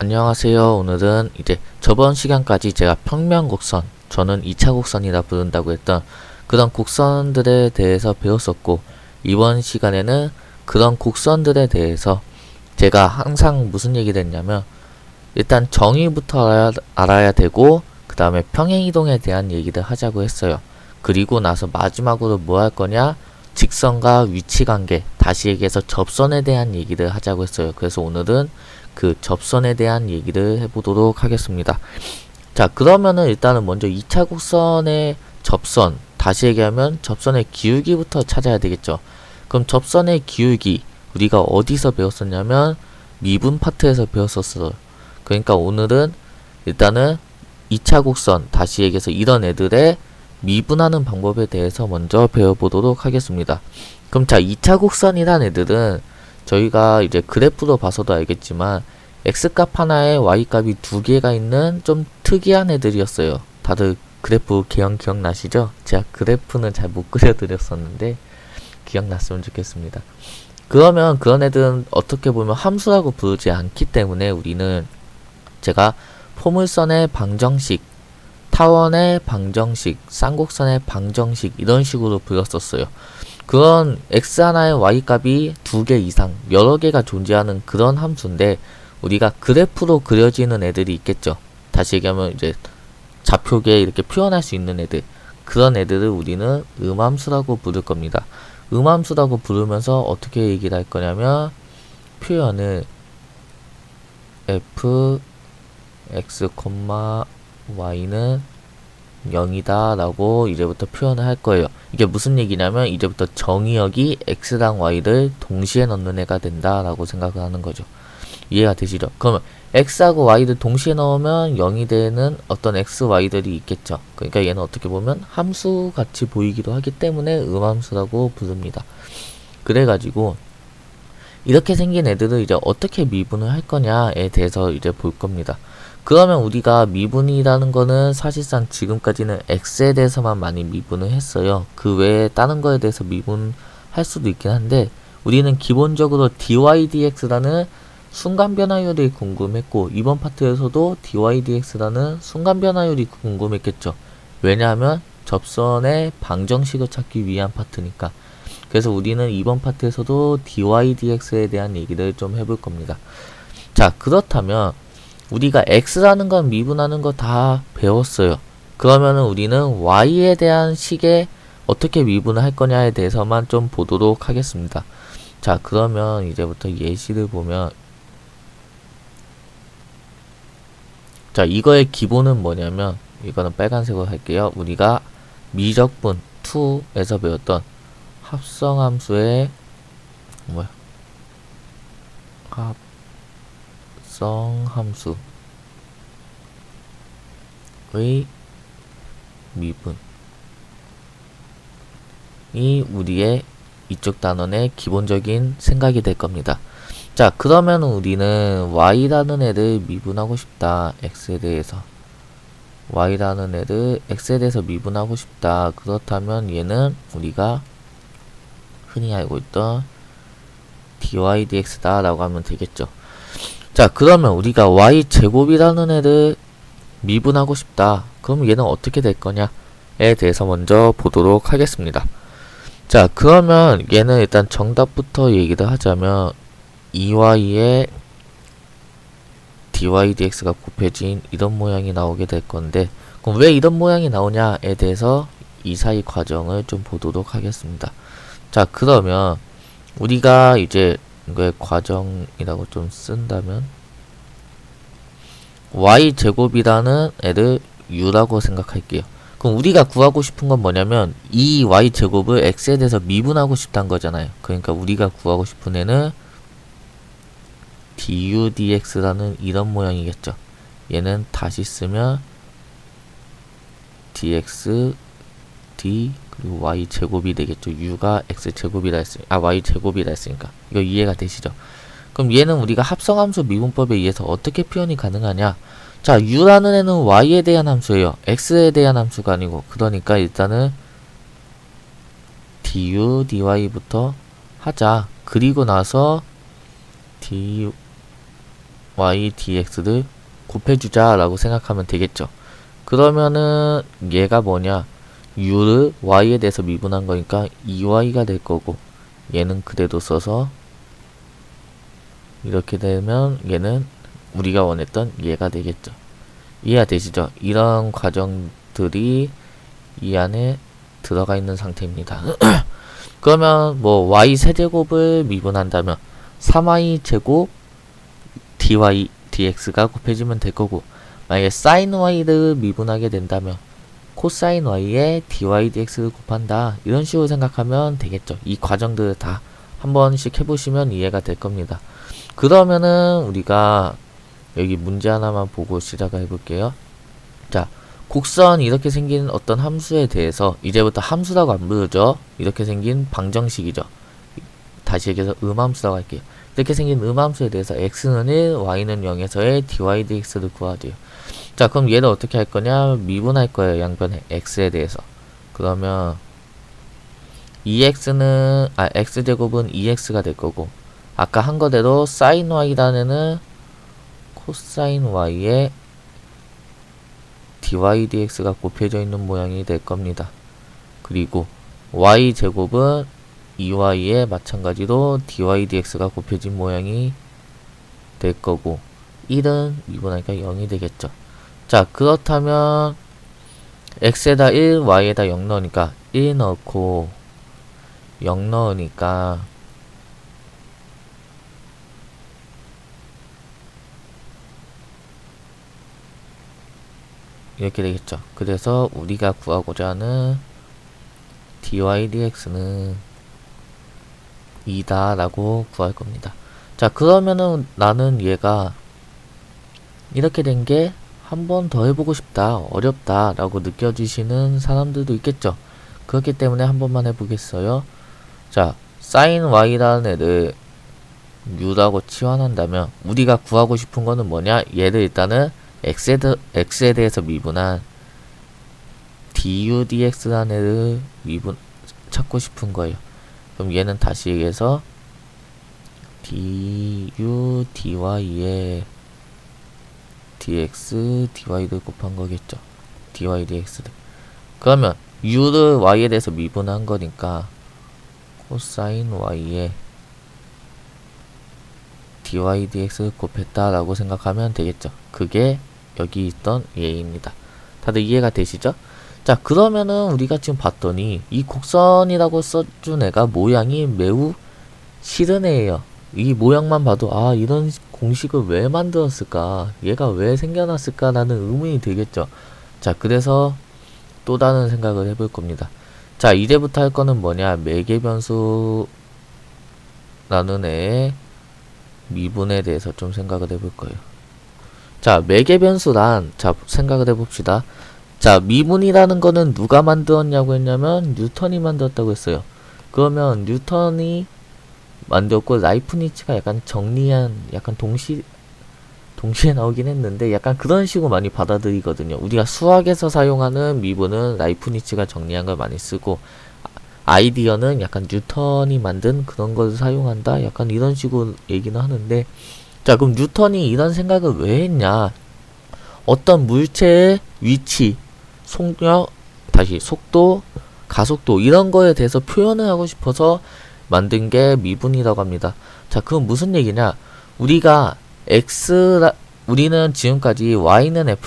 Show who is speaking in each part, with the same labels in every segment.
Speaker 1: 안녕하세요. 오늘은 이제 저번 시간까지 제가 평면곡선, 저는 2차 곡선이라 부른다고 했던 그런 곡선들에 대해서 배웠었고, 이번 시간에는 그런 곡선들에 대해서 제가 항상 무슨 얘기를 했냐면, 일단 정의부터 알아야 되고, 그 다음에 평행이동에 대한 얘기를 하자고 했어요. 그리고 나서 마지막으로 뭐 할 거냐? 직선과 위치관계, 다시 얘기해서 접선에 대한 얘기를 하자고 했어요. 그래서 오늘은 그 접선에 대한 얘기를 해보도록 하겠습니다. 자, 그러면은 일단은 먼저 2차 곡선의 접선, 다시 얘기하면 접선의 기울기부터 찾아야 되겠죠. 그럼 접선의 기울기, 우리가 어디서 배웠었냐면 미분 파트에서 배웠었어요. 그러니까 오늘은 일단은 2차 곡선, 다시 얘기해서 이런 애들의 미분하는 방법에 대해서 먼저 배워보도록 하겠습니다. 그럼 자, 2차 곡선이란 애들은 저희가 이제 그래프로 봐서도 알겠지만 x값 하나에 y값이 두 개가 있는 좀 특이한 애들이었어요. 다들 그래프 개형 기억나시죠? 제가 그래프는 잘 못 그려드렸었는데 기억났으면 좋겠습니다. 그러면 그런 애들은 어떻게 보면 함수라고 부르지 않기 때문에 우리는 제가 포물선의 방정식, 타원의 방정식, 쌍곡선의 방정식 이런 식으로 불렀었어요. 그런 x 하나의 y값이 두 개 이상 여러 개가 존재하는 그런 함수인데 우리가 그래프로 그려지는 애들이 있겠죠. 다시 얘기하면 이제 좌표계에 이렇게 표현할 수 있는 애들, 그런 애들을 우리는 음함수라고 부를 겁니다. 음함수라고 부르면서 어떻게 얘기를 할 거냐면 표현을 f x, y는 0이다 라고 이제부터 표현을 할 거예요. 이게 무슨 얘기냐면 이제부터 정의역이 x랑 y를 동시에 넣는 애가 된다 라고 생각을 하는 거죠. 이해가 되시죠? 그러면 x하고 y를 동시에 넣으면 0이 되는 어떤 x, y들이 있겠죠. 그러니까 얘는 어떻게 보면 함수 같이 보이기도 하기 때문에 음함수라고 부릅니다. 그래가지고 이렇게 생긴 애들을 이제 어떻게 미분을 할 거냐에 대해서 이제 볼 겁니다. 그러면 우리가 미분이라는 거는 사실상 지금까지는 x에 대해서만 많이 미분을 했어요. 그 외에 다른 거에 대해서 미분할 수도 있긴 한데 우리는 기본적으로 dy dx라는 순간 변화율이 궁금했고 이번 파트에서도 dy dx라는 순간 변화율이 궁금했겠죠. 왜냐하면 접선의 방정식을 찾기 위한 파트니까. 그래서 우리는 이번 파트에서도 dy dx에 대한 얘기를 좀 해볼 겁니다. 자, 그렇다면 우리가 x라는 건 미분하는 거 다 배웠어요. 그러면은 우리는 y에 대한 식에 어떻게 미분을 할 거냐에 대해서만 좀 보도록 하겠습니다. 자, 그러면 이제부터 예시를 보면 자, 이거의 기본은 뭐냐면 이거는 빨간색으로 할게요. 우리가 미적분 2에서 배웠던 합성함수의 합성함수의 미분이 우리의 이쪽 단원의 기본적인 생각이 될 겁니다. 자, 그러면 우리는 y라는 애를 미분하고 싶다. x에 대해서 y라는 애를 x에 대해서 미분하고 싶다. 그렇다면 얘는 우리가 흔히 알고 있던 dy dx다 라고 하면 되겠죠. 자, 그러면 우리가 y제곱이라는 애를 미분하고 싶다. 그럼 얘는 어떻게 될 거냐에 대해서 먼저 보도록 하겠습니다. 자, 그러면 얘는 일단 정답부터 얘기를 하자면 2y에 dy dx가 곱해진 이런 모양이 나오게 될 건데 그럼 왜 이런 모양이 나오냐에 대해서 이 사이 과정을 좀 보도록 하겠습니다. 자, 그러면 우리가 이제 이거의 과정이라고 좀 쓴다면 y제곱이라는 애를 u라고 생각할게요. 그럼 우리가 구하고 싶은 건 뭐냐면 이 y제곱을 x에 대해서 미분하고 싶다는 거잖아요. 그러니까 우리가 구하고 싶은 애는 du dx라는 이런 모양이겠죠. 얘는 다시 쓰면 dx d 그리고 y제곱이 되겠죠. u가 x제곱이라 했으니까 y제곱이라 했으니까 이거 이해가 되시죠? 그럼 얘는 우리가 합성함수 미분법에 의해서 어떻게 표현이 가능하냐? 자, u라는 애는 y에 대한 함수예요. x에 대한 함수가 아니고. 그러니까 일단은 du dy부터 하자. 그리고 나서 y dx를 곱해주자 라고 생각하면 되겠죠. 그러면은 얘가 뭐냐, u를 y에 대해서 미분한 거니까 2y가 될 거고, 얘는 그대로 써서 이렇게 되면 얘는 우리가 원했던 얘가 되겠죠. 이해가 되시죠? 이런 과정들이 이 안에 들어가 있는 상태입니다. 그러면 뭐 y 세제곱을 미분한다면 3y 제곱 dy dx가 곱해지면 될 거고, 만약에 sin y를 미분하게 된다면 코사인 y에 dy dx를 곱한다, 이런 식으로 생각하면 되겠죠. 이 과정들을 다 한 번씩 해보시면 이해가 될 겁니다. 그러면은 우리가 여기 문제 하나만 보고 시작을 해볼게요. 자, 곡선 이렇게 생긴 어떤 함수에 대해서, 이제부터 함수라고 안 부르죠. 이렇게 생긴 방정식이죠. 다시 얘기해서 음함수라고 할게요. 이렇게 생긴 음함수에 대해서 x는 1, y는 0에서의 dy dx를 구하세요. 자, 그럼 얘를 어떻게 할 거냐, 미분할 거예요. 양변에 x에 대해서. 그러면 x제곱은 2x가 될 거고, 아까 한 거대로 sin y단에는 코사인 y에 dy dx가 곱해져 있는 모양이 될 겁니다. 그리고 y제곱은 2y에 마찬가지로 dy dx가 곱해진 모양이 될 거고, 1은 미분하니까 0이 되겠죠. 자, 그렇다면 x에다 1, y에다 0 넣으니까 1 넣고 0 넣으니까 이렇게 되겠죠. 그래서 우리가 구하고자 하는 dy dx는 2다 라고 구할 겁니다. 자, 그러면은 나는 얘가 이렇게 된 게 한 번 더 해보고 싶다, 어렵다 라고 느껴지시는 사람들도 있겠죠. 그렇기 때문에 한 번만 해보겠어요. 자, sin y라는 애를 u라고 치환한다면 우리가 구하고 싶은 거는 뭐냐, 얘를 일단은 x에 대해서 미분한 du dx라는 애를 찾고 싶은 거예요. 그럼 얘는 다시 얘기해서 du dy에 dx dy를 곱한 거겠죠. dy dx를. 그러면 u를 y에 대해서 미분한 거니까 코사인 y에 dy dx를 곱했다 라고 생각하면 되겠죠. 그게 여기 있던 예입니다. 다들 이해가 되시죠? 자, 그러면은 우리가 지금 봤더니 이 곡선이라고 써준 애가 모양이 매우 싫은 애예요. 이 모양만 봐도 아, 이런 공식을 왜 만들었을까, 얘가 왜 생겨났을까 라는 의문이 들겠죠. 자, 그래서 또 다른 생각을 해볼 겁니다. 자, 이제부터 할 거는 뭐냐, 매개변수라는 애의 미분에 대해서 좀 생각을 해볼 거예요. 자, 매개변수란, 자, 생각을 해봅시다. 자, 미분이라는 거는 누가 만들었냐고 했냐면 뉴턴이 만들었다고 했어요. 그러면 뉴턴이 만들었고 라이프니츠가 약간 정리한, 약간 동시에 나오긴 했는데 약간 그런 식으로 많이 받아들이거든요. 우리가 수학에서 사용하는 미분은 라이프니츠가 정리한 걸 많이 쓰고, 아이디어는 약간 뉴턴이 만든 그런 걸 사용한다, 약간 이런 식으로 얘기는 하는데, 자, 그럼 뉴턴이 이런 생각을 왜 했냐, 어떤 물체의 위치, 속도, 가속도 이런 거에 대해서 표현을 하고 싶어서 만든 게 미분이라고 합니다. 자, 그럼 무슨 얘기냐, 우리는 지금까지 y는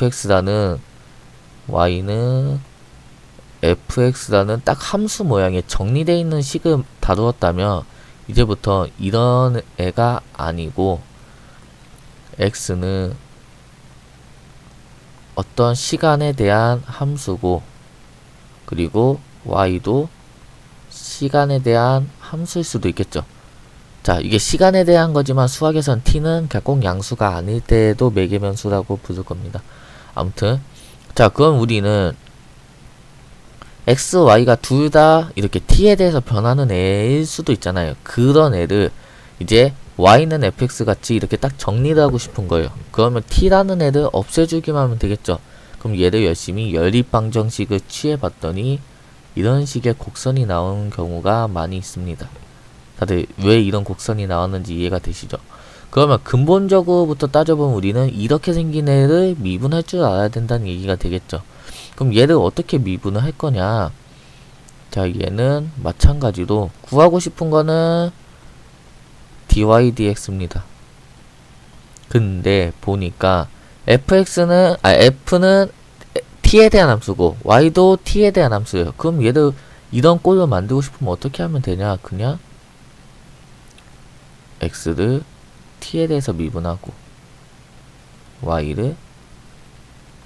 Speaker 1: fx라는 딱 함수 모양의 정리되어 있는 식을 다루었다면, 이제부터 이런 애가 아니고 x는 어떤 시간에 대한 함수고, 그리고 y도 시간에 대한 함수일 수도 있겠죠. 자, 이게 시간에 대한 거지만 수학에선 t는 꼭 양수가 아닐 때에도 매개변수라고 부를 겁니다. 아무튼, 자, 그럼 우리는 x, y가 둘 다 이렇게 t에 대해서 변하는 애일 수도 있잖아요. 그런 애를 이제 y는 fx 같이 이렇게 딱 정리를 하고 싶은 거예요. 그러면 t라는 애를 없애주기만 하면 되겠죠. 그럼 얘를 열심히 연립방정식을 취해봤더니 이런 식의 곡선이 나오는 경우가 많이 있습니다. 다들 왜 이런 곡선이 나왔는지 이해가 되시죠? 그러면 근본적으로부터 따져보면 우리는 이렇게 생긴 애를 미분할 줄 알아야 된다는 얘기가 되겠죠. 그럼 얘를 어떻게 미분을 할 거냐? 자, 얘는 마찬가지로 구하고 싶은 거는 dy dx입니다. 근데 보니까 f는 t에 대한 함수고 y도 t에 대한 함수예요. 그럼 얘를 이런 꼴로 만들고 싶으면 어떻게 하면 되냐? 그냥 x를 t에 대해서 미분하고 y를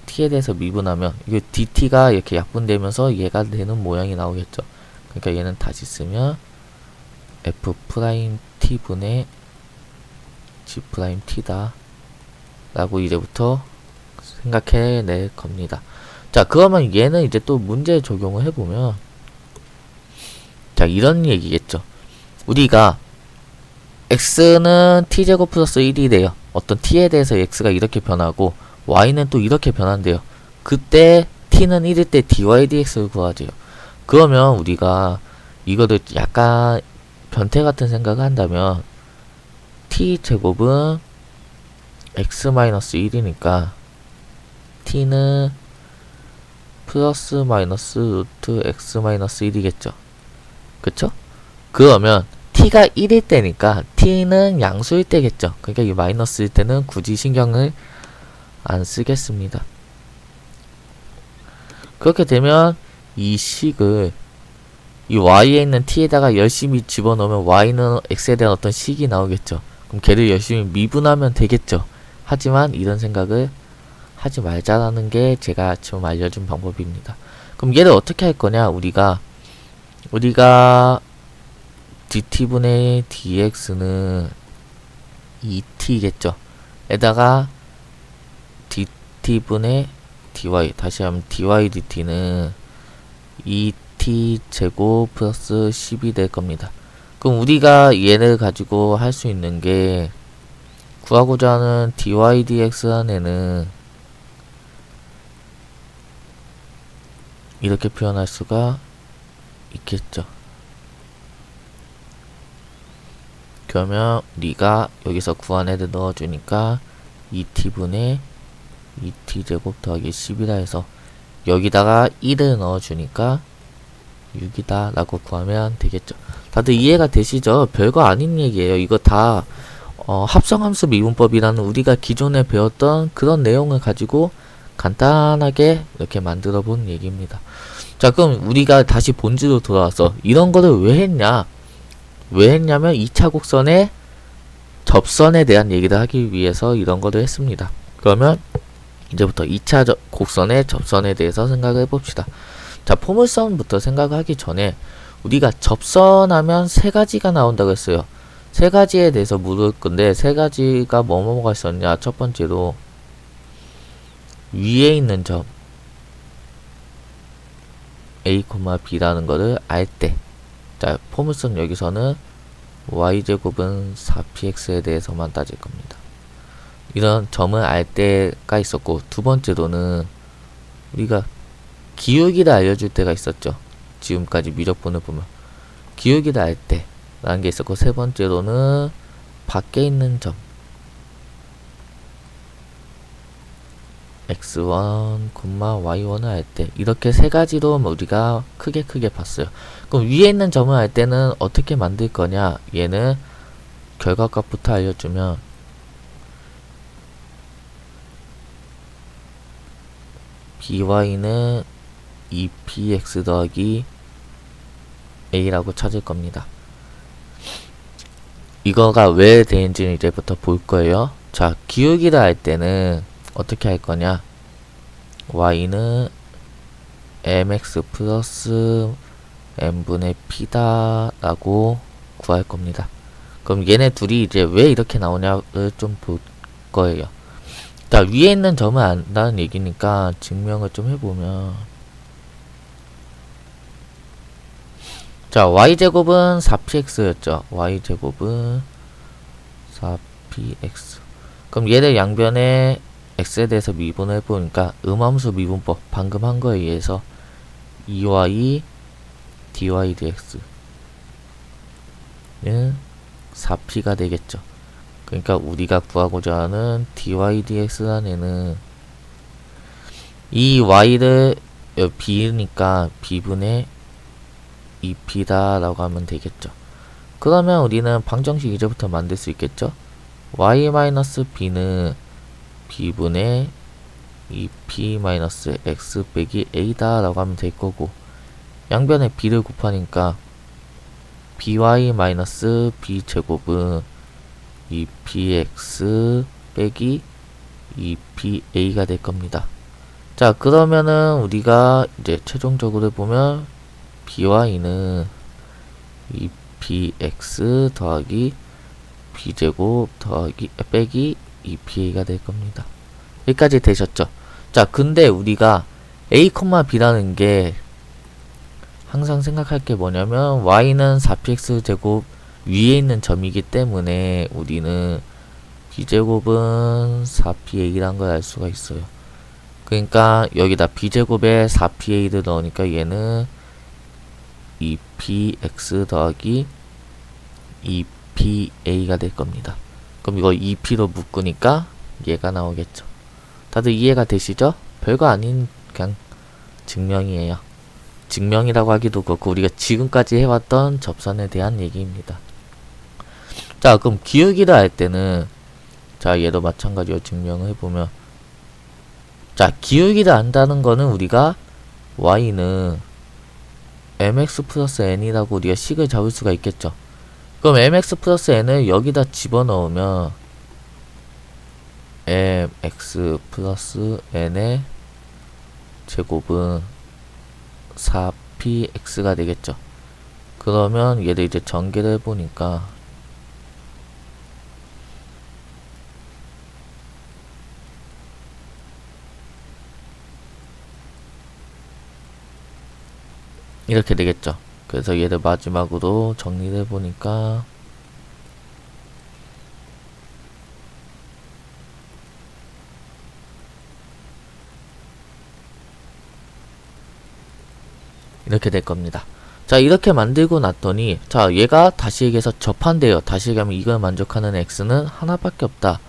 Speaker 1: t에 대해서 미분하면 이게 dt가 이렇게 약분되면서 얘가 되는 모양이 나오겠죠. 그러니까 얘는 다시 쓰면 f't분의 g't다 라고 이제부터 생각해낼 겁니다. 자, 그러면 얘는 이제 또 문제 적용을 해보면 자, 이런 얘기겠죠. 우리가 x는 t제곱 플러스 1이래요. 어떤 t에 대해서 x가 이렇게 변하고 y는 또 이렇게 변한대요. 그때 t는 1일 때 dy dx를 구하죠. 그러면 우리가 이거를 약간 변태 같은 생각을 한다면 t제곱은 x-1이니까 t는 플러스 마이너스 루트 x-1이겠죠. 그쵸? 그러면 t가 1일 때니까 t는 양수일 때겠죠. 그러니까 이 마이너스일 때는 굳이 신경을 안 쓰겠습니다. 그렇게 되면 이 식을 이 y에 있는 t에다가 열심히 집어넣으면 y는 x에 대한 어떤 식이 나오겠죠. 그럼 걔를 열심히 미분하면 되겠죠. 하지만 이런 생각을 하지 말자라는 게 제가 지금 알려준 방법입니다. 그럼 얘를 어떻게 할 거냐? 우리가 dt분의 dx는 2t겠죠. 에다가 dt분의 dy, 다시 하면 dy dt는 2t 제곱 플러스 10이 될 겁니다. 그럼 우리가 얘를 가지고 할 수 있는 게 구하고자 하는 dy dx라는 애는 이렇게 표현할 수가 있겠죠. 그러면 우리가 여기서 구한 애를 넣어주니까 2t분의 2t제곱 더하기 10이라 해서 여기다가 1을 넣어주니까 6이다 라고 구하면 되겠죠. 다들 이해가 되시죠? 별거 아닌 얘기예요. 이거 다 합성함수 미분법이라는 우리가 기존에 배웠던 그런 내용을 가지고 간단하게 이렇게 만들어 본 얘기입니다. 자, 그럼 우리가 다시 본질로 돌아와서 이런 거를 왜 했냐? 왜 했냐면 2차 곡선의 접선에 대한 얘기를 하기 위해서 이런 거를 했습니다. 그러면 이제부터 2차 곡선의 접선에 대해서 생각을 해봅시다. 자, 포물선부터 생각하기 전에 우리가 접선하면 세 가지가 나온다고 했어요. 세 가지에 대해서 물을 건데 세 가지가 뭐뭐가 있었냐? 첫 번째로 위에 있는 점 a, b라는 거를 알 때, 자, 포물선 여기서는 y제곱은 4px에 대해서만 따질 겁니다. 이런 점을 알 때가 있었고, 두 번째로는 우리가 기울기를 알려줄 때가 있었죠. 지금까지 미적분을 보면 기울기를 알 때 라는 게 있었고, 세 번째로는 밖에 있는 점 x1, y1을 알 때, 이렇게 세 가지로 우리가 크게 봤어요. 그럼 위에 있는 점을 알 때는 어떻게 만들 거냐? 얘는 결과값부터 알려주면 by는 2px 더하기 a라고 찾을 겁니다. 이거가 왜 되는지는 이제부터 볼 거예요. 자, 기울기를 알 때는 어떻게 할 거냐? y는 mx 플러스 n분의 p다 라고 구할 겁니다. 그럼 얘네 둘이 이제 왜 이렇게 나오냐를 좀 볼 거예요. 자, 위에 있는 점을 안다는 얘기니까 증명을 좀 해보면, 자, y제곱은 4px였죠. y제곱은 4px. 그럼 얘를 양변에 x에 대해서 미분을 해보니까 음함수 미분법 방금 한 거에 의해서 2y dy dx는 4p가 되겠죠. 그러니까 우리가 구하고자 하는 dy dx라는 애는 이 y를 b니까 b분의 2p다 라고 하면 되겠죠. 그러면 우리는 방정식 이제부터 만들 수 있겠죠. y-b는 b분의 2p-x 빼기 a다 라고 하면 될 거고, 양변에 b를 곱하니까 by-b제곱은 2px 빼기 2pa가 될 겁니다. 자, 그러면은 우리가 이제 최종적으로 보면 by는 2px 더하기 b제곱 더하기 빼기 2pa가 될 겁니다. 여기까지 되셨죠? 자, 근데 우리가 a, b라는 게 항상 생각할 게 뭐냐면 y는 4px 제곱 위에 있는 점이기 때문에 우리는 b제곱은 4pa란 걸 알 수가 있어요. 그러니까 여기다 b제곱에 4pa를 넣으니까 얘는 2px 더하기 2pa가 될 겁니다. 그럼 이거 2p로 묶으니까 얘가 나오겠죠. 다들 이해가 되시죠? 별거 아닌 그냥 증명이에요. 증명이라고 하기도 그렇고 우리가 지금까지 해왔던 접선에 대한 얘기입니다. 자, 그럼 기울기를 알 때는 자, 얘도 마찬가지로 증명을 해보면, 자, 기울기를 안다는 거는 우리가 y는 mx 플러스 n이라고 우리가 식을 잡을 수가 있겠죠. 그럼 mx 플러스 n을 여기다 집어넣으면 mx 플러스 n의 제곱은 4px가 되겠죠. 그러면 얘를 이제 전개를 해보니까 이렇게 되겠죠. 그래서 얘를 마지막으로 정리를 해보니까 이렇게 될 겁니다. 자, 이렇게 만들고 났더니 자, 얘가 다시 얘기해서 접한대요. 다시 얘기하면 이걸 만족하는 x는 하나밖에 없다.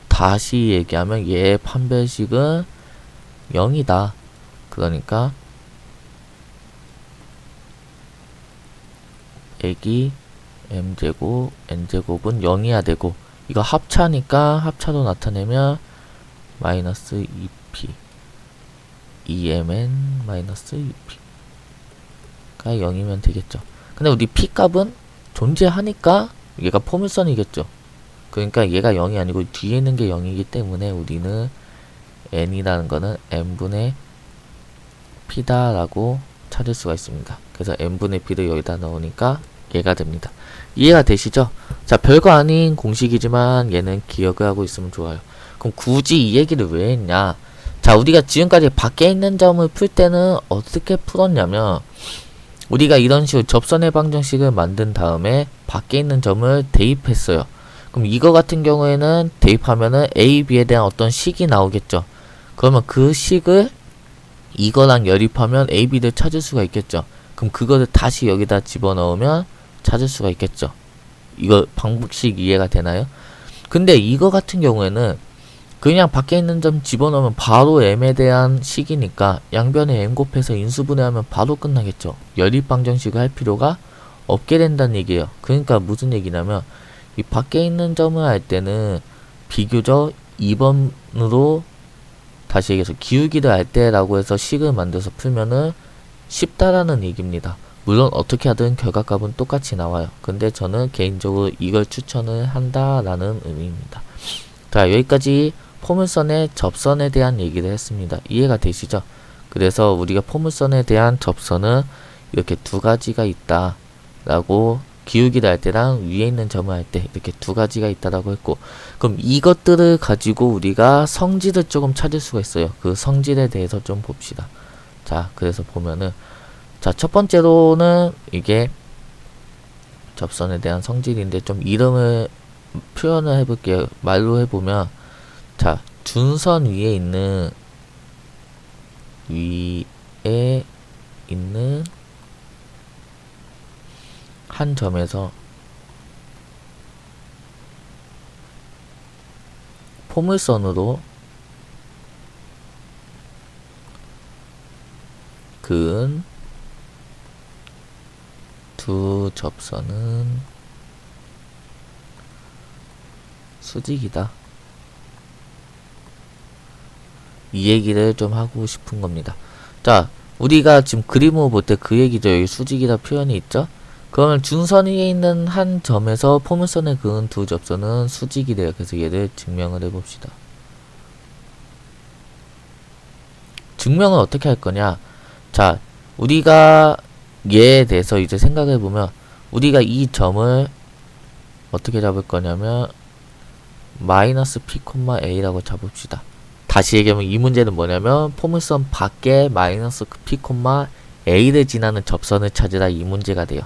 Speaker 1: 다시 얘기하면 얘의 판별식은 0이다. 그러니까 애기 m제곱 n제곱은 0이야 되고, 이거 합차니까 합차로 나타내면 마이너스 2p 2mn 마이너스 2p 가 0이면 되겠죠. 근데 우리 p 값은 존재하니까 얘가 포물선이겠죠. 그러니까 얘가 0이 아니고 뒤에 있는 게 0이기 때문에 우리는 n이라는 거는 n분의 p다 라고 찾을 수가 있습니다. 그래서 n분의 p를 여기다 넣으니까 얘가 됩니다. 이해가 되시죠? 자, 별거 아닌 공식이지만 얘는 기억을 하고 있으면 좋아요. 그럼 굳이 이 얘기를 왜 했냐? 자, 우리가 지금까지 밖에 있는 점을 풀 때는 어떻게 풀었냐면, 우리가 이런 식으로 접선의 방정식을 만든 다음에 밖에 있는 점을 대입했어요. 그럼 이거 같은 경우에는 대입하면은 a, b에 대한 어떤 식이 나오겠죠. 그러면 그 식을 이거랑 열입하면 a, b를 찾을 수가 있겠죠. 그럼 그거를 다시 여기다 집어넣으면 찾을 수가 있겠죠. 이거 방법식 이해가 되나요? 근데 이거 같은 경우에는 그냥 밖에 있는 점 집어넣으면 바로 m에 대한 식이니까 양변에 m 곱해서 인수분해하면 바로 끝나겠죠. 열입 방정식을 할 필요가 없게 된다는 얘기예요. 그러니까 무슨 얘기냐면 이 밖에 있는 점을 할 때는 비교적 2번으로 다시 얘기해서 기울기를 알 때라고 해서 식을 만들어서 풀면은 쉽다라는 얘기입니다. 물론 어떻게 하든 결과값은 똑같이 나와요. 근데 저는 개인적으로 이걸 추천을 한다라는 의미입니다. 자, 여기까지 포물선의 접선에 대한 얘기를 했습니다. 이해가 되시죠? 그래서 우리가 포물선에 대한 접선은 이렇게 두 가지가 있다 라고, 기울기를 할 때랑 위에 있는 점을 할 때 이렇게 두 가지가 있다라고 했고, 그럼 이것들을 가지고 우리가 성질을 조금 찾을 수가 있어요. 그 성질에 대해서 좀 봅시다. 자, 그래서 보면은 자, 첫 번째로는 이게 접선에 대한 성질인데 좀 이름을 표현을 해볼게요. 말로 해보면, 자, 준선 위에 있는 한 점에서 포물선으로 그은 두 접선은 수직이다. 이 얘기를 좀 하고 싶은 겁니다. 자, 우리가 지금 그림을 볼 때 그 얘기죠. 여기 수직이다 표현이 있죠? 그러면 중선 위에 있는 한 점에서 포물선에 그은 두 접선은 수직이 돼요. 그래서 얘를 증명을 해봅시다. 증명은 어떻게 할 거냐? 자, 우리가 얘에 대해서 이제 생각해보면 우리가 이 점을 어떻게 잡을 거냐면 마이너스 p, a라고 잡읍시다. 다시 얘기하면 이 문제는 뭐냐면 포물선 밖에 마이너스 p, a를 지나는 접선을 찾으라 이 문제가 돼요.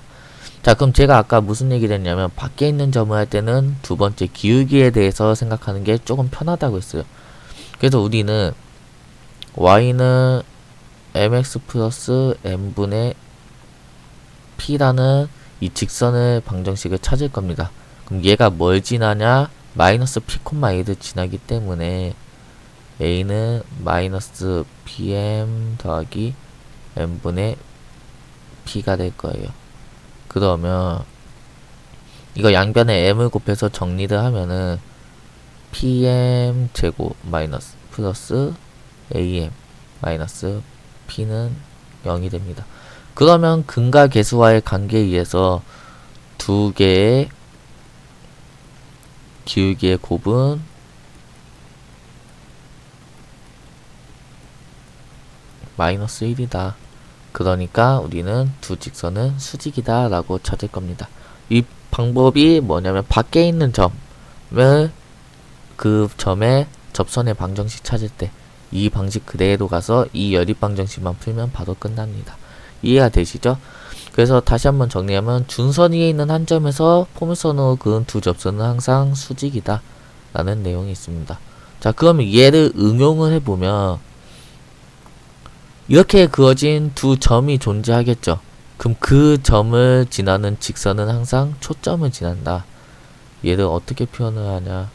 Speaker 1: 자, 그럼 제가 아까 무슨 얘기를 했냐면 밖에 있는 점을 할 때는 두 번째 기울기에 대해서 생각하는 게 조금 편하다고 했어요. 그래서 우리는 y는 mx 플러스 n분의 p라는 이 직선의 방정식을 찾을 겁니다. 그럼 얘가 뭘 지나냐? 마이너스 p, a를 지나기 때문에 a는 마이너스 pm 더하기 n분의 p가 될 거예요. 그러면 이거 양변에 m을 곱해서 정리를 하면은 pm 제곱 마이너스 플러스 am 마이너스 p는 0이 됩니다. 그러면 근과 계수와의 관계에 의해서 두 개의 기울기의 곱은 마이너스 1이다. 그러니까 우리는 두 직선은 수직이다 라고 찾을 겁니다. 이 방법이 뭐냐면 밖에 있는 점을 그 점의 접선의 방정식 찾을 때 이 방식 그대로 가서 이 연립 방정식만 풀면 바로 끝납니다. 이해가 되시죠? 그래서 다시 한번 정리하면 준선 위에 있는 한 점에서 포물선으로 그은 두 접선은 항상 수직이다 라는 내용이 있습니다. 자, 그러면 얘를 응용을 해보면 이렇게 그어진 두 점이 존재하겠죠. 그럼 그 점을 지나는 직선은 항상 초점을 지난다. 얘를 어떻게 표현을 하냐?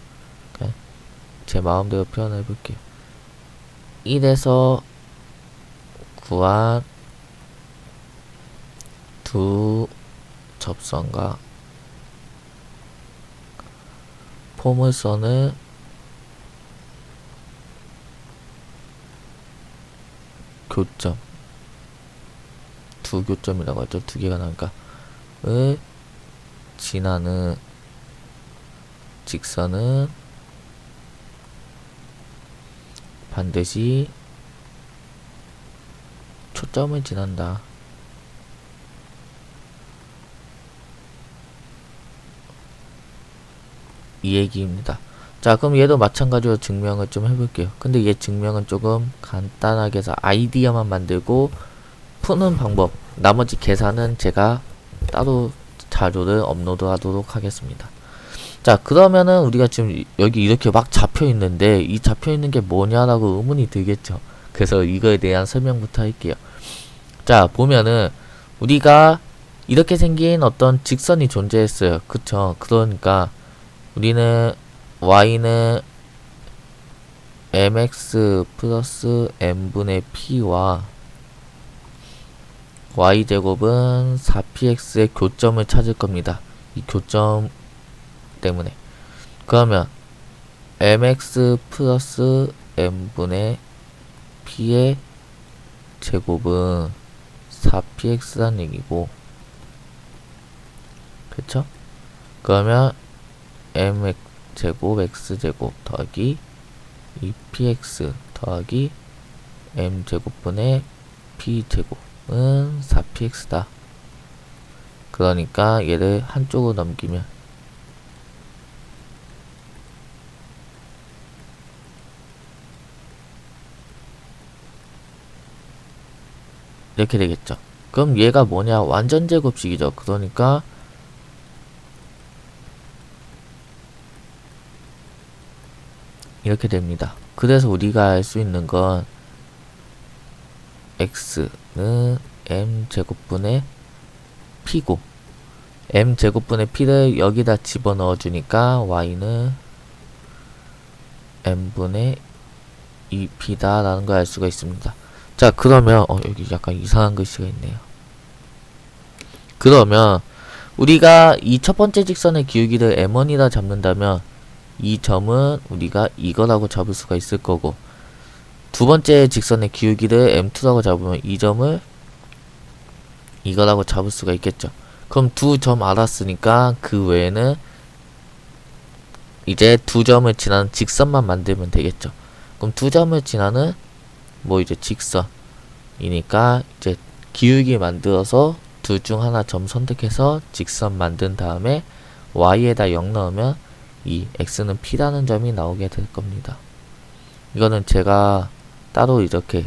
Speaker 1: 제 마음대로 표현해 볼게요. 1에서 구한 두 접선과 포물선을 교점, 두 교점이라고 하죠. 두 개가 나니까 을 지나는 직선은 반드시 초점을 지난다. 이 얘기입니다. 자, 그럼 얘도 마찬가지로 증명을 좀 해볼게요. 근데 얘 증명은 조금 간단하게 해서 아이디어만 만들고 푸는 방법, 나머지 계산은 제가 따로 자료를 업로드 하도록 하겠습니다. 자, 그러면은 우리가 지금 여기 이렇게 막 잡혀 있는데 이 잡혀 있는 게 뭐냐라고 의문이 들겠죠. 그래서 이거에 대한 설명부터 할게요. 자, 보면은 우리가 이렇게 생긴 어떤 직선이 존재했어요. 그쵸? 그러니까 우리는 y는 mx 플러스 n분의 p와 y제곱은 4px의 교점을 찾을 겁니다. 이 교점 때문에. 그러면 mx 플러스 n분의 p의 제곱은 4px란 얘기고, 그쵸? 그러면 mx 제곱 x제곱 더하기 2px 더하기 m제곱분의 p제곱은 4px다. 그러니까 얘를 한쪽으로 넘기면 이렇게 되겠죠. 그럼 얘가 뭐냐? 완전 제곱식이죠. 그러니까 이렇게 됩니다. 그래서 우리가 알 수 있는 건 x는 m제곱분의 p고 m제곱분의 p를 여기다 집어넣어 주니까 y는 m분의 2p다 라는 걸 알 수가 있습니다. 자, 그러면 여기 약간 이상한 글씨가 있네요. 그러면 우리가 이 첫 번째 직선의 기울기를 m1이라 잡는다면 이 점은 우리가 이거라고 잡을 수가 있을 거고, 두 번째 직선의 기울기를 m2라고 잡으면 이 점을 이거라고 잡을 수가 있겠죠. 그럼 두 점 알았으니까 그 외에는 이제 두 점을 지나는 직선만 만들면 되겠죠. 그럼 두 점을 지나는 뭐 이제 직선이니까 이제 기울기 만들어서 둘 중 하나 점 선택해서 직선 만든 다음에 y에다 0 넣으면 이 x는 p라는 점이 나오게 될 겁니다. 이거는 제가 따로 이렇게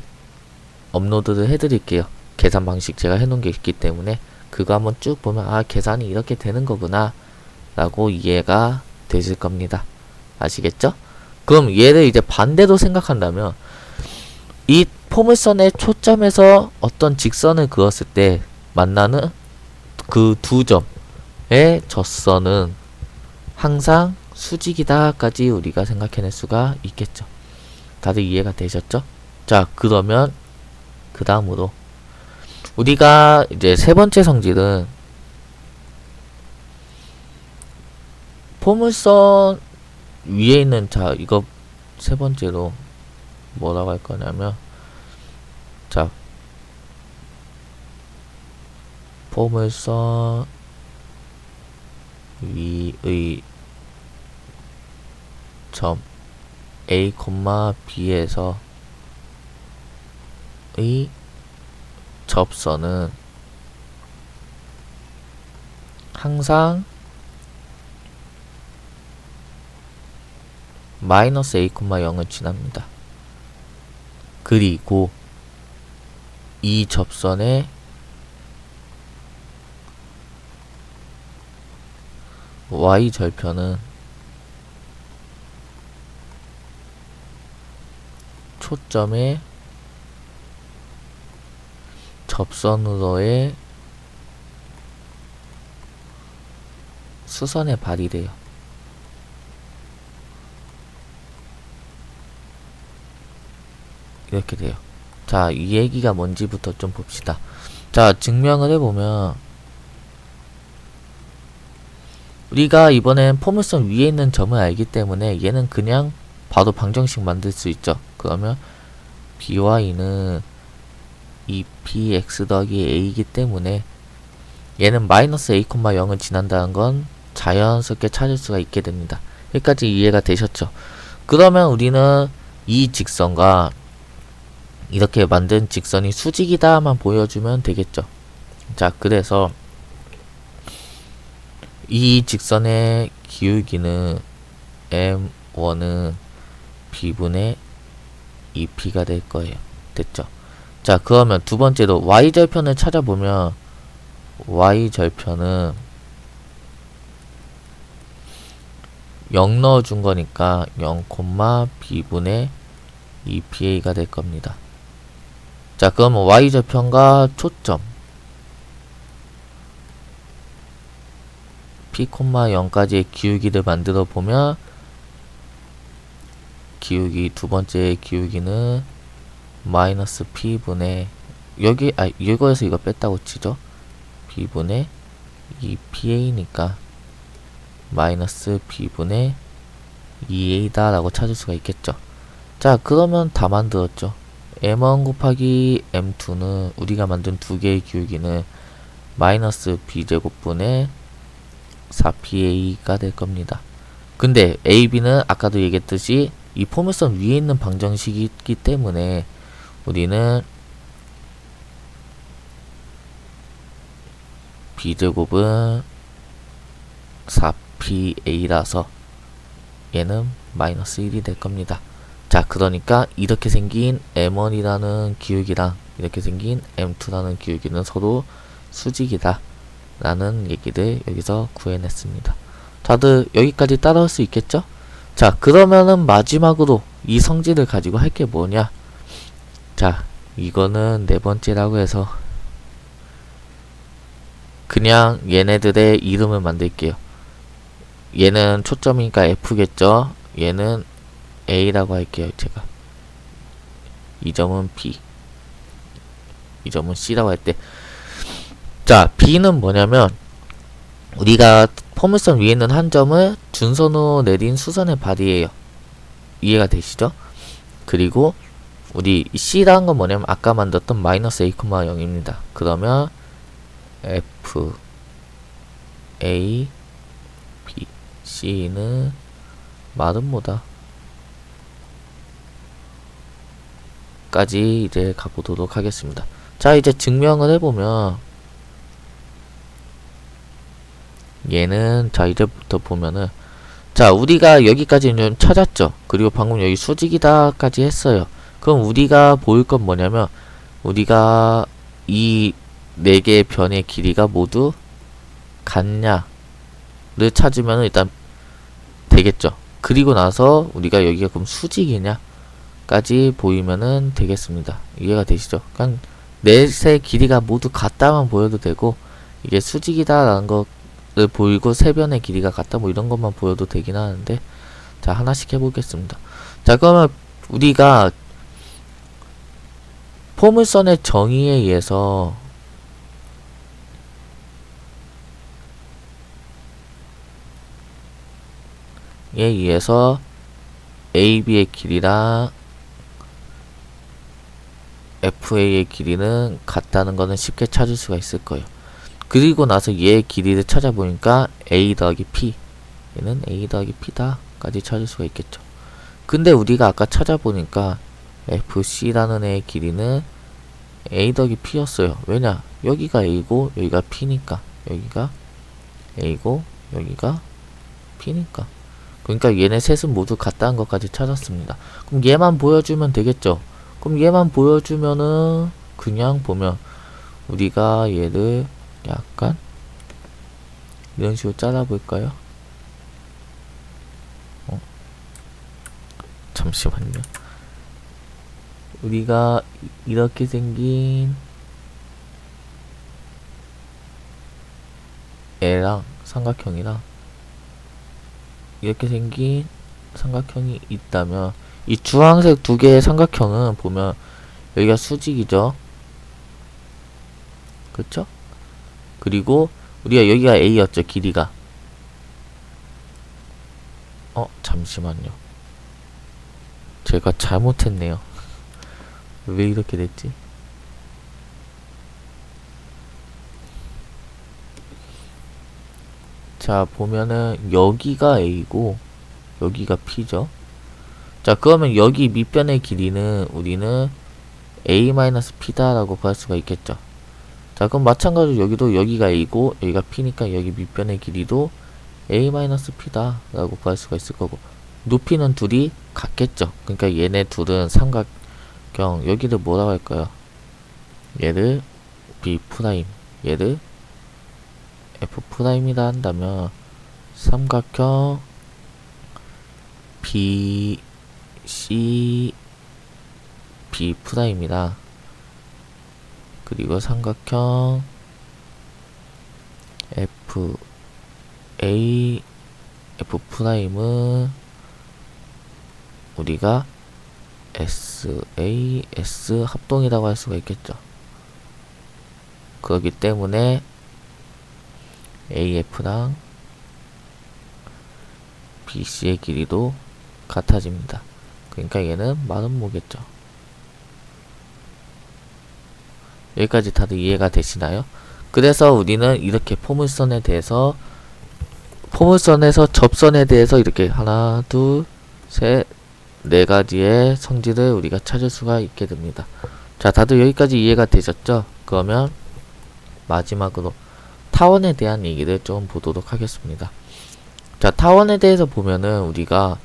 Speaker 1: 업로드를 해드릴게요. 계산 방식 제가 해놓은 게 있기 때문에 그거 한번 쭉 보면 아, 계산이 이렇게 되는 거구나 라고 이해가 되실 겁니다. 아시겠죠? 그럼 얘를 이제 반대로 생각한다면 이 포물선의 초점에서 어떤 직선을 그었을 때 만나는 그 두 점의 젖선은 항상 수직이다까지 우리가 생각해낼 수가 있겠죠. 다들 이해가 되셨죠? 자, 그러면 그 다음으로 우리가 이제 세 번째 성질은 포물선 위에 있는, 자, 이거 세 번째로 뭐라고 할 거냐면, 자, 포물선 위의 점 A, B에서 의 접선은 항상 마이너스 A, 0을 지납니다. 그리고 이 접선의 y절편은 초점의 접선으로의 수선에 발휘돼요. 이렇게 돼요. 자, 이 얘기가 뭔지부터 좀 봅시다. 자, 증명을 해보면 우리가 이번엔 포물선 위에 있는 점을 알기 때문에 얘는 그냥 바로 방정식 만들 수 있죠. 그러면 by는 2px 더하기 a이기 때문에 얘는 마이너스 a, 0을 지난다는 건 자연스럽게 찾을 수가 있게 됩니다. 여기까지 이해가 되셨죠? 그러면 우리는 이 직선과 이렇게 만든 직선이 수직이다만 보여주면 되겠죠. 자, 그래서 이 직선의 기울기는 m1은 b분의 2p가 될 거예요. 됐죠? 자, 그러면 두 번째로 y절편을 찾아보면 y절편은 0 넣어준 거니까 0, b분의 2pa가 될 겁니다. 자, 그러면 y절편과 초점 p, 0까지의 기울기를 만들어 보면 기울기 두 번째 기울기는 마이너스 p분의 여기 이거에서 이거 뺐다고 치죠. b분의 2pa니까 마이너스 b분의 2a다 라고 찾을 수가 있겠죠. 자, 그러면 다 만들었죠. m1 곱하기 m2는 우리가 만든 두 개의 기울기는 마이너스 b제곱분의 4pa가 될 겁니다. 근데 ab는 아까도 얘기했듯이 이 포물선 위에 있는 방정식이기 때문에 우리는 b제곱은 4pa라서 얘는 마이너스 1이 될 겁니다. 자, 그러니까 이렇게 생긴 m1이라는 기울기랑 이렇게 생긴 m2라는 기울기는 서로 수직이다 라는 얘기를 여기서 구해냈습니다. 다들 여기까지 따라올 수 있겠죠? 자, 그러면은 마지막으로 이 성질을 가지고 할 게 뭐냐? 자, 이거는 네 번째라고 해서 그냥 얘네들의 이름을 만들게요. 얘는 초점이니까 F겠죠? 얘는 A라고 할게요. 제가 이 점은 B, 이 점은 C라고 할 때, 자 B는 뭐냐면 우리가 포물선 위에 있는 한 점을 준선으로 내린 수선의 발이에요. 이해가 되시죠? 그리고 우리 C라는 건 뭐냐면 아까 만들었던 마이너스 A, 0입니다. 그러면 F, A, B, C는 말은 뭐다? 까지 이제 가보도록 하겠습니다. 자 이제 증명을 해보면 얘는 자 이제부터 보면은 자 우리가 여기까지는 찾았죠. 그리고 방금 여기 수직이다 까지 했어요. 그럼 우리가 보일 건 뭐냐면 우리가 이 4개의 변의 길이가 모두 같냐를 찾으면 일단 되겠죠. 그리고 나서 우리가 여기가 그럼 수직이냐 까지 보이면은 되겠습니다. 이해가 되시죠? 그냥 넷의 길이가 모두 같다만 보여도 되고 이게 수직이다 라는 거를 보이고 세 변의 길이가 같다 뭐 이런 것만 보여도 되긴 하는데, 자 하나씩 해보겠습니다. 자 그러면 우리가 포물선의 정의에 의해서 AB의 길이랑 FA의 길이는 같다는 거는 쉽게 찾을 수가 있을 거예요. 그리고 나서 얘의 길이를 찾아보니까 A 더하기 P, 얘는 A 더하기 P다 까지 찾을 수가 있겠죠. 근데 우리가 아까 찾아보니까 FC라는 애의 길이는 A 더하기 P였어요. 왜냐? 여기가 A고 여기가 P니까. 여기가 A고 여기가 P니까. 그러니까 얘네 셋은 모두 같다는 것까지 찾았습니다. 그럼 얘만 보여주면 되겠죠. 그럼 얘만 보여주면은 그냥 보면 우리가 얘를 약간 이런 식으로 잘라볼까요? 잠시만요. 우리가 이렇게 생긴 애랑 삼각형이랑 이렇게 생긴 삼각형이 있다면 이 주황색 두 개의 삼각형은 보면 여기가 수직이죠. 그쵸? 그리고 우리가 여기가 A였죠. 길이가. 잠시만요. 제가 잘못했네요. 왜 이렇게 됐지? 자 보면은 여기가 A고 여기가 P죠. 자 그러면 여기 밑변의 길이는 우리는 A-P다 라고 구할 수가 있겠죠. 자 그럼 마찬가지로 여기도 여기가 A고 여기가 P니까 여기 밑변의 길이도 A-P다 라고 구할 수가 있을 거고, 높이는 둘이 같겠죠. 그러니까 얘네 둘은 삼각형, 여기를 뭐라고 할까요? 얘를 B', 얘를 F'이다 한다면 삼각형 B, C, B'이다. 그리고 삼각형 F, A, F'은 우리가 S, A, S 합동이라고 할 수가 있겠죠. 그렇기 때문에 AF랑 BC의 길이도 같아집니다. 그러니까 얘는 마름모겠죠. 여기까지 다들 이해가 되시나요? 그래서 우리는 이렇게 포물선에서 접선에 대해서 이렇게 하나, 둘, 셋, 네 가지의 성질을 우리가 찾을 수가 있게 됩니다. 자, 다들 여기까지 이해가 되셨죠? 그러면 마지막으로 타원에 대한 얘기를 좀 보도록 하겠습니다. 자, 타원에 대해서 보면은 우리가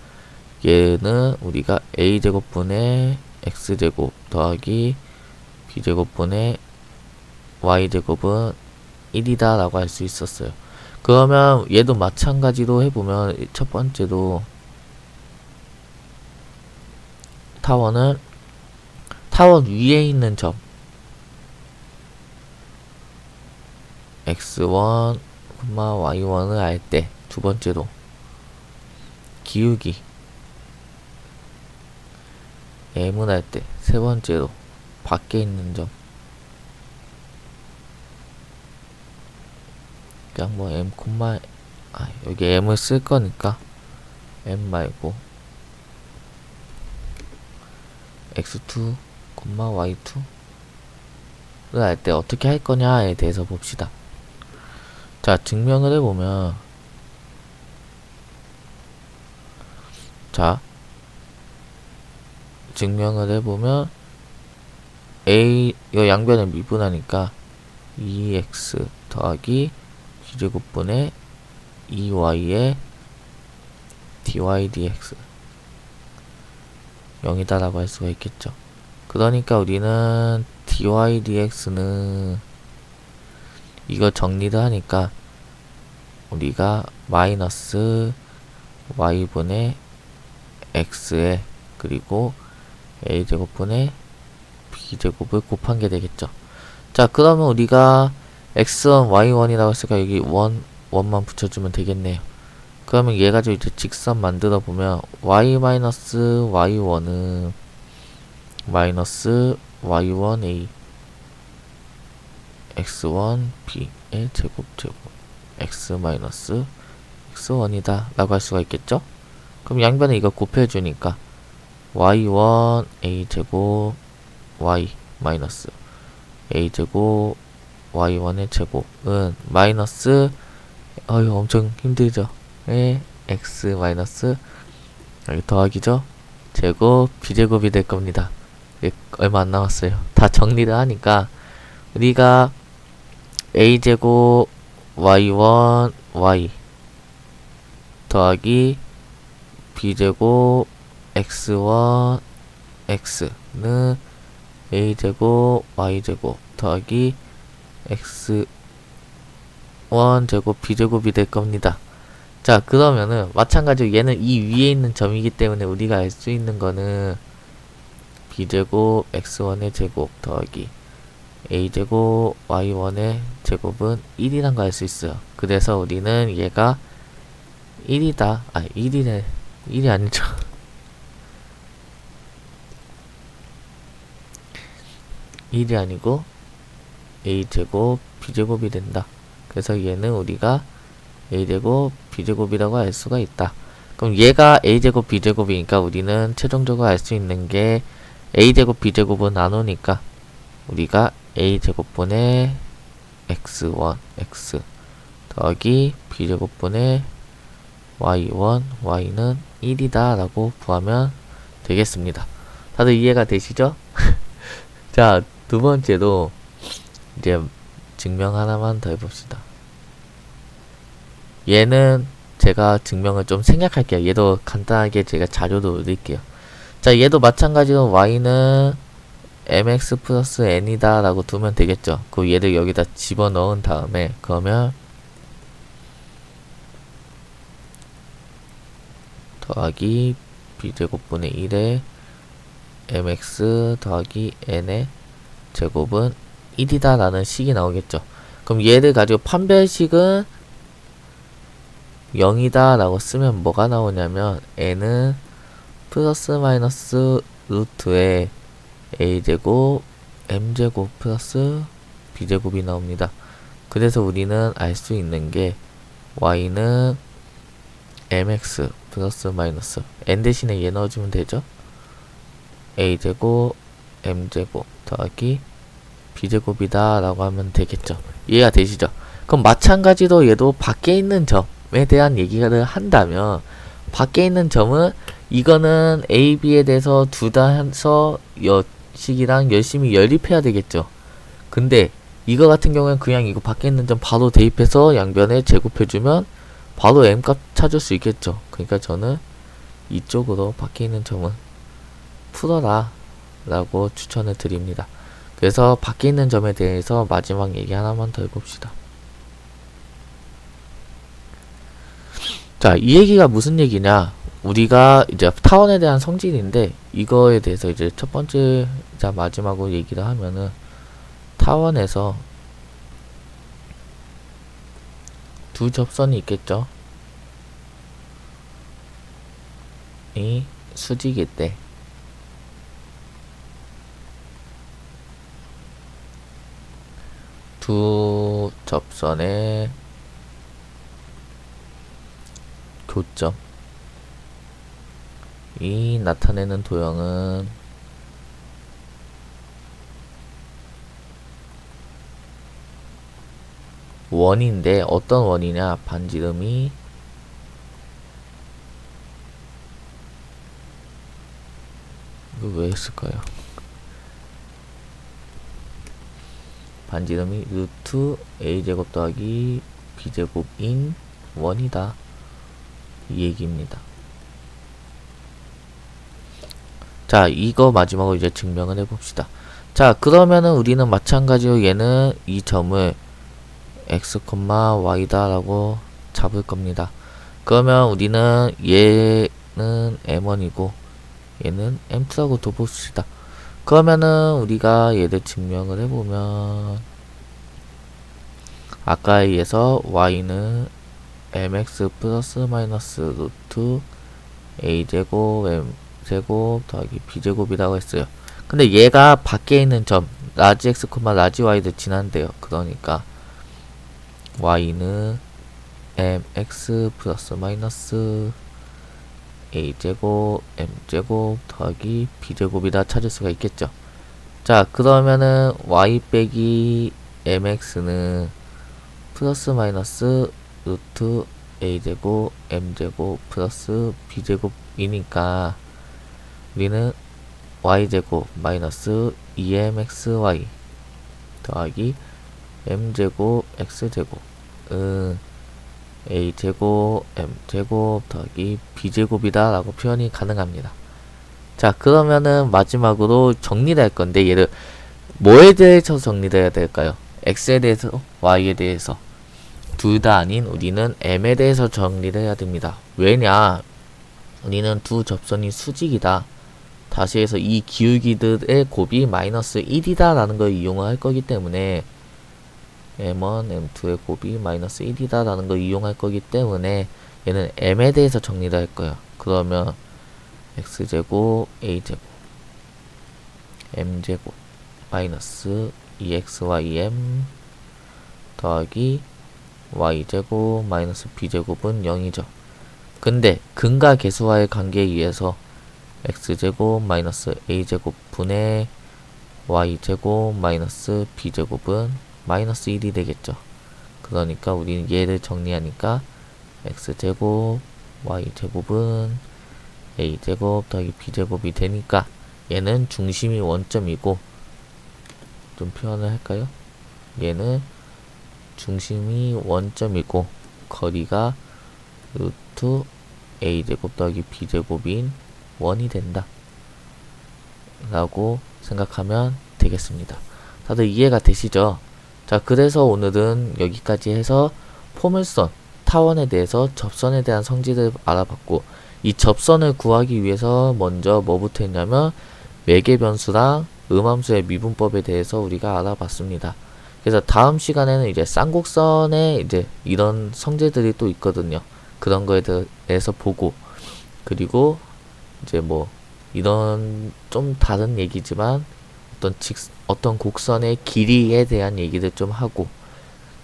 Speaker 1: 얘는 우리가 a제곱분의 x제곱 더하기 b제곱분의 y제곱은 1이다 라고 할 수 있었어요. 그러면 얘도 마찬가지로 해보면 첫 번째로 타원은 타원 위에 있는 점 x1, y1을 알 때, 두 번째로 기울기 m을 할 때 세 번째로 밖에 있는 점, 그냥 뭐 m 콤마 여기 m을 쓸 거니까 m 말고 x2, y2를 할 때 어떻게 할 거냐에 대해서 봅시다. 자, 증명을 해보면, 자, 증명을 해보면 a 이 양변을 미분하니까 2x 더하기 b제곱분의 2y의 dy dx 0이다 라고 할 수가 있겠죠. 그러니까 우리는 dy dx는 이거 정리를 하니까 우리가 마이너스 y분의 x에 그리고 a제곱분의 b제곱을 곱한 게 되겠죠. 자, 그러면 우리가 x1, y1이라고 했으니까 여기 원만 붙여주면 되겠네요. 그러면 얘 가지고 이제 직선 만들어 보면 y-y1은 마이너스 y1a x1b의 제곱 x 마이너스 x1이다 라고 할 수가 있겠죠. 그럼 양변에 이거 곱해주니까 y1 a제곱 y 마이너스 a제곱 y1의 제곱은 마이너스 엄청 힘들죠. x 마이너스 여기 더하기죠. 제곱 b제곱이 될 겁니다. 얼마 안 남았어요. 다 정리를 하니까 우리가 a제곱 y1 y 더하기 b제곱 x1 x는 a제곱 y제곱 더하기 x1제곱 b제곱이 될 겁니다. 자, 그러면은 마찬가지로 얘는 이 위에 있는 점이기 때문에 우리가 알 수 있는 거는 b제곱 x1의 제곱 더하기 a제곱 y1의 제곱은 1이란 거 알 수 있어요. 그래서 우리는 얘가 1이다. 1이네. 1이 아니죠. 일이 아니고 a제곱 b제곱이 된다. 그래서 얘는 우리가 a제곱 b제곱이라고 알 수가 있다. 그럼 얘가 a제곱 b제곱이니까 우리는 최종적으로 알 수 있는 게 a제곱 b제곱은 나누니까 우리가 a제곱분의 x1 x 더하기 b제곱분의 y1 y는 1이다 라고 구하면 되겠습니다. 다들 이해가 되시죠? 자, 두 번째로 이제 증명 하나만 더 해봅시다. 얘는 제가 증명을 좀 생략할게요. 얘도 간단하게 제가 자료도 올릴게요. 자, 얘도 마찬가지로 y는 mx 플러스 n이다 라고 두면 되겠죠. 그 얘를 여기다 집어넣은 다음에 그러면 더하기 b제곱분의 1에 mx 더하기 n의 제곱은 1이다 라는 식이 나오겠죠. 그럼 얘를 가지고 판별식은 0이다 라고 쓰면 뭐가 나오냐면 n은 플러스 마이너스 루트에 a제곱 m제곱 플러스 b제곱이 나옵니다. 그래서 우리는 알 수 있는 게 y는 mx 플러스 마이너스 n 대신에 얘 넣어주면 되죠. a제곱 m제곱 더하기 b제곱이다 라고 하면 되겠죠. 이해가 되시죠? 그럼 마찬가지로 얘도 밖에 있는 점에 대한 얘기를 한다면 밖에 있는 점은 이거는 a, b에 대해서 둘 다 해서 식이랑 열심히 연립해야 되겠죠. 근데 이거 같은 경우는 그냥 이거 밖에 있는 점 바로 대입해서 양변에 제곱해주면 바로 m값 찾을 수 있겠죠. 그러니까 저는 이쪽으로 밖에 있는 점은 풀어라 라고 추천을 드립니다. 그래서 밖에 있는 점에 대해서 마지막 얘기 하나만 더 해봅시다. 자, 이 얘기가 무슨 얘기냐? 우리가 이제 타원에 대한 성질인데 이거에 대해서 이제 첫 번째 마지막으로 얘기를 하면은 타원에서 두 접선이 있겠죠. 이 수직일 때 두 접선의 교점이 나타내는 도형은 원인데 어떤 원이냐? 반지름이 이거 왜 했을까요? 반지름이 루트 a제곱 더하기 b제곱인 원이다, 이 얘기입니다. 자, 이거 마지막으로 이제 증명을 해봅시다. 자, 그러면은 우리는 마찬가지로 얘는 이 점을 x, y다 라고 잡을 겁니다. 그러면 우리는 얘는 m1이고 얘는 m2라고 둬봅시다. 그러면은 우리가 얘를 증명을 해보면 아까에 의해서 y는 mx 플러스 마이너스 루트 a제곱 m제곱 더하기 b제곱이라고 했어요. 근데 얘가 밖에 있는 점 라지 x, 라지 y를 지난대요. 그러니까 y는 mx 플러스 마이너스 a제곱 m제곱 더하기 b제곱이다 찾을 수가 있겠죠. 자, 그러면은 y 빼기 mx는 플러스 마이너스 루트 a제곱 m제곱 플러스 b제곱이니까 우리는 y제곱 마이너스 2mxy 더하기 m제곱 x제곱은 a제곱 m제곱 더하기 b제곱이다 라고 표현이 가능합니다. 자, 그러면은 마지막으로 정리를 할 건데 얘를 뭐에 대해서 정리를 해야 될까요? x에 대해서, y에 대해서. 둘 다 아닌 우리는 m에 대해서 정리를 해야 됩니다. 왜냐? 우리는 두 접선이 수직이다. 다시 해서 이 기울기들의 곱이 마이너스 1이다 라는 걸 이용을 할 거기 때문에 m1, m2의 곱이 마이너스 1이다 라는 걸 이용할 거기 때문에 얘는 m에 대해서 정리를 할 거예요. 그러면 x제곱 a제곱 m제곱 마이너스 2xym 더하기 y제곱 마이너스 b제곱은 0이죠. 근데 근과 계수와의 관계에 의해서 x제곱 마이너스 a제곱 분의 y제곱 마이너스 b제곱은 마이너스 1이 되겠죠. 그러니까 우리는 얘를 정리하니까 x제곱 y제곱은 a제곱 더하기 b제곱이 되니까 얘는 중심이 원점이고, 좀 표현을 할까요? 얘는 중심이 원점이고 거리가 루트 a제곱 더하기 b제곱인 원이 된다 라고 생각하면 되겠습니다. 다들 이해가 되시죠? 자, 그래서 오늘은 여기까지 해서 포물선, 타원에 대해서 접선에 대한 성질을 알아봤고, 이 접선을 구하기 위해서 먼저 뭐부터 했냐면 매개변수랑 음함수의 미분법에 대해서 우리가 알아봤습니다. 그래서 다음 시간에는 이제 쌍곡선에 이제 이런 성질들이 또 있거든요. 그런 거에 대해서 보고, 그리고 이제 뭐 이런 좀 다른 얘기지만 어떤 곡선의 길이에 대한 얘기를 좀 하고,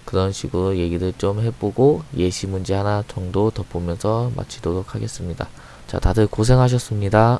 Speaker 1: 그런 식으로 얘기를 좀 해보고 예시 문제 하나 정도 더 보면서 마치도록 하겠습니다. 자, 다들 고생하셨습니다.